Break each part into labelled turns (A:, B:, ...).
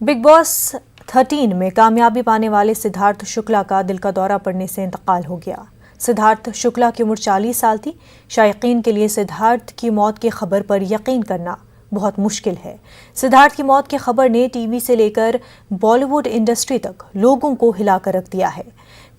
A: Big boss 13 में कामयाबी पाने वाले सिद्धार्थ शुक्ला का दिल का दौरा पड़ने से इंतकाल हो गया। सिद्धार्थ शुक्ला की उम्र 40 साल थी। शायकीन के लिए सिद्धार्थ की मौत की खबर पर यकीन करना बहुत मुश्किल है। सिद्धार्थ की मौत की खबर ने टीवी से लेकर बॉलीवुड इंडस्ट्री तक लोगों को हिलाकर रख दिया है।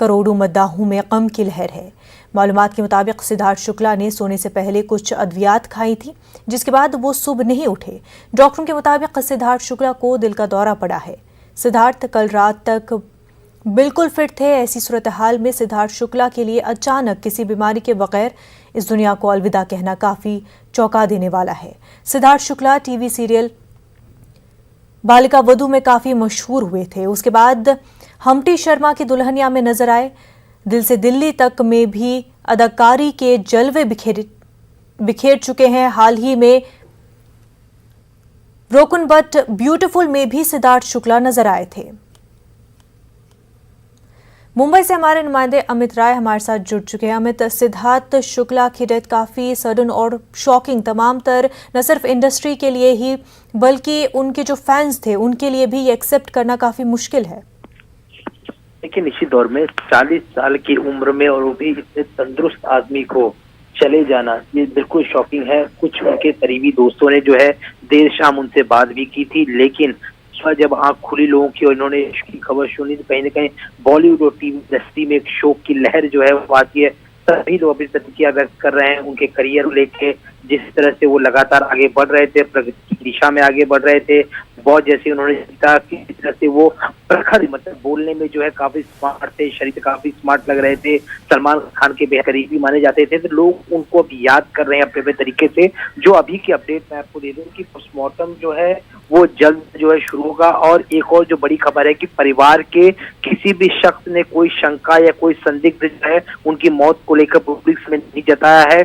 A: करोड़ों मद्दाहों में गम की लहर है। मालूमात के मुताबिक सिद्धार्थ शुक्ला ने सोने से पहले कुछ अद्वियात खाई थी, जिसके बाद वो सुबह नहीं उठे। डॉक्टरों के मुताबिक सिद्धार्थ शुक्ला को दिल का दौरा पड़ा है। सिद्धार्थ कल रात तक बिल्कुल फिट थे। ऐसी सूरत हाल में सिद्धार्थ शुक्ला के लिए अचानक किसी बीमारी के बगैर इस दुनिया को अलविदा कहना काफी चौंका देने वाला है। सिद्धार्थ शुक्ला टीवी सीरियल बालिका वधू में काफी मशहूर हुए थे। उसके बाद हम्टी शर्मा की दुल्हनिया में नजर आए। दिल से दिल्ली तक में भी अदाकारी के जलवे बिखेर चुके हैं। हाल ही में ब्रोकन बट ब्यूटीफुल में भी सिद्धार्थ शुक्ला नजर आए थे। मुंबई से हमारे नुमाइंदे अमित राय हमारे साथ जुड़ चुके हैं। अमित, सिद्धार्थ शुक्ला की डेथ काफी सडन और शॉकिंग तमाम तर न सिर्फ इंडस्ट्री के लिए ही बल्कि उनके जो फैंस थे उनके लिए भी ये एक्सेप्ट करना काफी मुश्किल है।
B: लेकिन इसी दौर में 40 साल की उम्र में और वो भी इतने तंदुरुस्त आदमी को चले जाना, ये बिल्कुल शॉकिंग है। कुछ उनके करीबी दोस्तों ने जो है देर शाम उनसे बात भी की थी, लेकिन जब आंख खुली लोगों की और इन्होंने इसकी खबर सुनी तो कहीं ना कहीं बॉलीवुड और टीवी इंडस्ट्री में एक शोक की लहर जो है वो आती है। सभी लोग अपनी प्रतिक्रिया व्यक्त कर रहे हैं उनके करियर को लेके, जिस तरह से वो लगातार आगे बढ़ रहे थे, प्रगति की दिशा में आगे बढ़ रहे थे। बहुत जैसे उन्होंने जीता कि इस तरह से वो प्रखर मतलब बोलने में जो है काफी स्मार्ट थे, शरीर काफी स्मार्ट लग रहे थे, सलमान खान के बेहतरीन माने जाते थे। तो लोग उनको अब याद कर रहे हैं अपने अपने तरीके से। जो अभी की अपडेट मैं आपको दे दूं कि पोस्टमार्टम जो है वो जल्द जो है शुरू होगा। और एक और जो बड़ी खबर है कि परिवार के किसी भी शख्स ने कोई शंका या कोई संदिग्ध जो है उनकी मौत को लेकर पब्लिक में नहीं जताया है।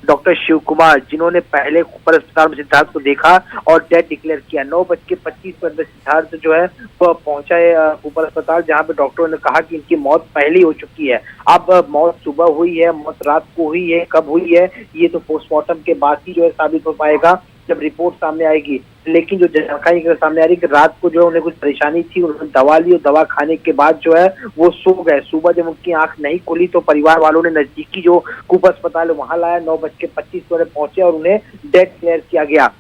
B: डॉक्टर शिव कुमार, जिन्होंने पहले ऊपर अस्पताल में सिद्धार्थ को देखा और डेथ डिक्लेयर किया, 9:25 सिद्धार्थ जो है वो पहुंचा है ऊपर अस्पताल, जहां पे डॉक्टरों ने कहा कि इनकी मौत पहले हो चुकी है। अब मौत सुबह हुई है, मौत रात को हुई है, कब हुई है ये तो पोस्टमार्टम के बाद ही जो है साबित हो पाएगा, जब रिपोर्ट सामने आएगी। लेकिन जो जानकारी सामने आ रही है कि रात को जो है उन्हें कुछ परेशानी थी, उन्होंने दवा ली और दवा खाने के बाद जो है वो सो गए। सुबह जब उनकी आंख नहीं खुली तो परिवार वालों ने नजदीकी जो कूप अस्पताल है वहां लाया। 9:25 पहुंचे और उन्हें डेथ डिक्लेयर किया गया।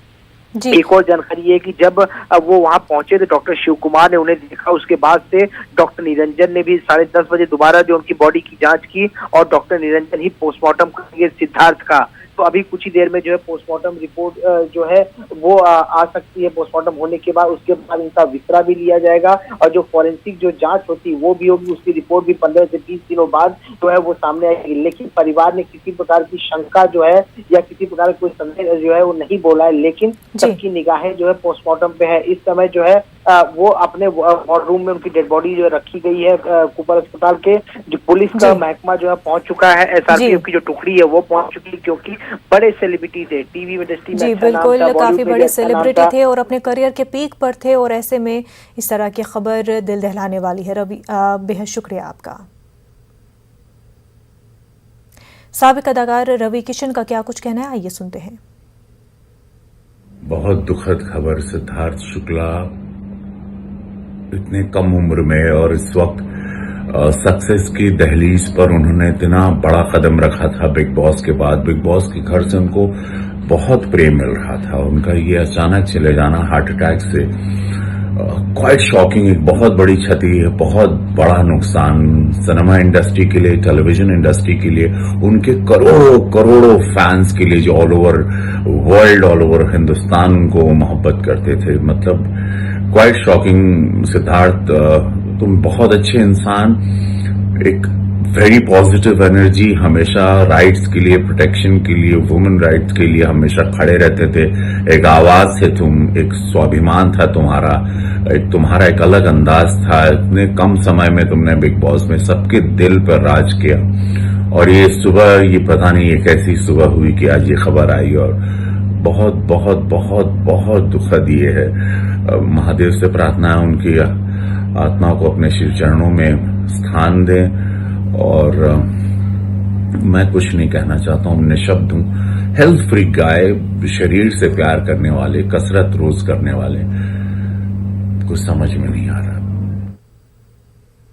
B: एक और जानकारी ये कि जब वो वहां पहुंचे तो डॉक्टर शिव कुमार ने उन्हें देखा। उसके बाद से डॉक्टर निरंजन ने भी 10:30 बजे दोबारा जो उनकी बॉडी की जांच की और डॉक्टर निरंजन ही पोस्टमार्टम करेंगे सिद्धार्थ का। तो अभी कुछ ही देर में जो है पोस्टमार्टम रिपोर्ट जो है वो आ सकती है। पोस्टमार्टम होने के बाद उसके बाद इनका विसरा भी लिया जाएगा और जो फॉरेंसिक जो जांच होती है वो भी होगी। उसकी रिपोर्ट भी 15 से 20 दिनों बाद जो है वो सामने आएगी। लेकिन परिवार ने किसी प्रकार की शंका जो है या किसी प्रकार का कोई संदेह जो है वो नहीं बोला है, लेकिन सबकी निगाहें जो है पोस्टमार्टम पे है। इस समय जो है वो अपने वार्ड रूम में उनकी डेड बॉडी जो रखी गई है कूपर अस्पताल के। जो पुलिस का महकमा जो है पहुंच चुका है, एसआरपीएफ की जो टुकड़ी है वो पहुंच चुकी है, क्योंकि बड़े सेलिब्रिटी थे टीवी इंडस्ट्री में।
A: जी बिल्कुल, काफी बड़े सेलिब्रिटी थे और अपने करियर के पीक पर थे और ऐसे में इस तरह की खबर दिल दहलाने वाली है। रवि, बेहद शुक्रिया आपका। साबिक अदाकार रवि किशन का क्या कुछ कहना है, आइए सुनते हैं।
C: बहुत दुखद खबर। सिद्धार्थ शुक्ला इतने कम उम्र में और इस वक्त सक्सेस की दहलीज पर उन्होंने इतना बड़ा कदम रखा था बिग बॉस के बाद। बिग बॉस के घर से उनको बहुत प्रेम मिल रहा था। उनका ये अचानक चले जाना हार्ट अटैक से क्वाइट शॉकिंग, एक बहुत बड़ी क्षति है, बहुत बड़ा नुकसान सिनेमा इंडस्ट्री के लिए, टेलीविजन इंडस्ट्री के लिए, उनके करोड़ों करोड़ों फैंस के लिए जो all over world, all over Hindustan उनको मोहब्बत करते थे। मतलब क्वाइट शॉकिंग। सिद्धार्थ, तुम बहुत अच्छे इंसान, एक वेरी पॉजिटिव एनर्जी, हमेशा राइट्स के लिए, प्रोटेक्शन के लिए, वुमेन राइट्स के लिए हमेशा खड़े रहते थे। एक आवाज थे तुम, एक स्वाभिमान था तुम्हारा एक अलग अंदाज था। इतने कम समय में तुमने बिग बॉस में सबके दिल पर राज किया। और ये सुबह, ये पता नहीं ये कैसी सुबह हुई कि आज ये खबर आई, और बहुत बहुत बहुत बहुत दुखद ये है। महादेव से प्रार्थना है उनकी आत्मा को अपने शिव चरणों में स्थान दें। और मैं कुछ नहीं कहना चाहता हूं, निशब्द हूं। हेल्थ फ्रीक गाय, शरीर से प्यार करने वाले, कसरत रोज करने वाले, कुछ समझ में नहीं आ रहा।